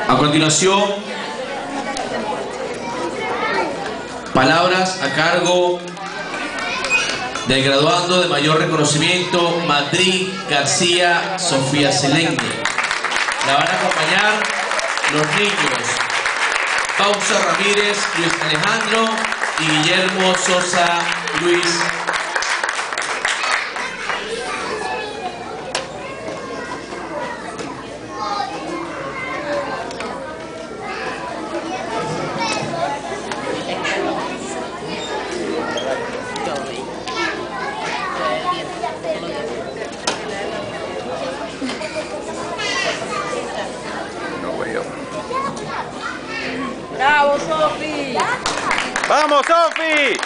A continuación, palabras a cargo del graduando de mayor reconocimiento, Madrid García Sofía Selene. La van a acompañar los niños Pausa Ramírez, Luis Alejandro y Guillermo Sosa Luis. ¡Bravo, Sofi! ¡Vamos, Sofi!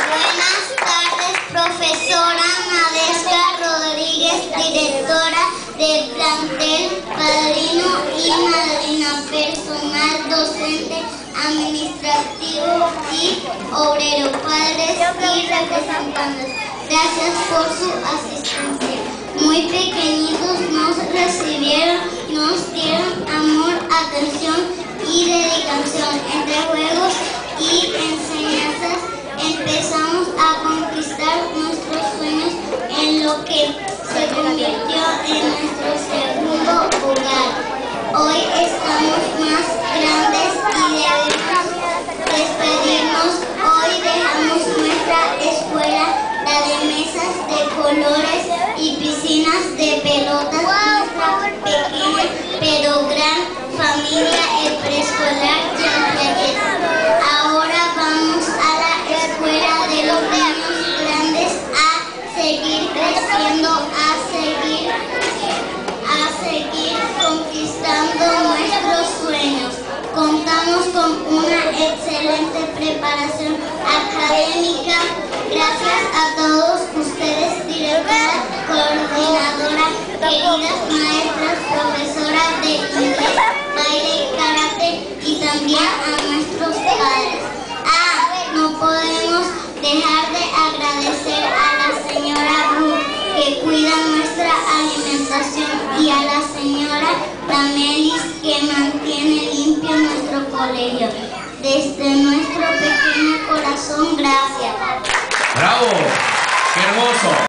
Buenas tardes, profesora Nadesca Rodríguez, directora del plantel, padrino y madrina, personal docente, administrativo y obrero, padres y representantes. Gracias por su asistencia. Muy pequeñitos nos recibieron, nos dieron amor, atención y dedicación. Entre juegos y enseñanzas empezamos a conquistar nuestros sueños en lo que se convirtió en nuestro segundo hogar. Hoy estamos más grandes y debemos despedirnos. Hoy dejamos nuestra escuela, la de mesas de colores y piscinas de pelotas, nuestra pequeña pero gran familia, el preescolar Jean-Piaget. Ahora vamos a la escuela de los niños grandes a seguir creciendo, a seguir conquistando nuestros sueños. Contamos con una excelente preparación académica. Gracias a todos ustedes, directora, coordinadora, queridas maestras, profesoras de inglés, baile, karate y también a nuestros padres. No podemos dejar de agradecer a la señora Ruth, que cuida nuestra alimentación, y a la señora Damelis, que mantiene limpio nuestro colegio. Desde nuestro pequeño corazón, gracias. ¡Bravo! ¡Qué hermoso!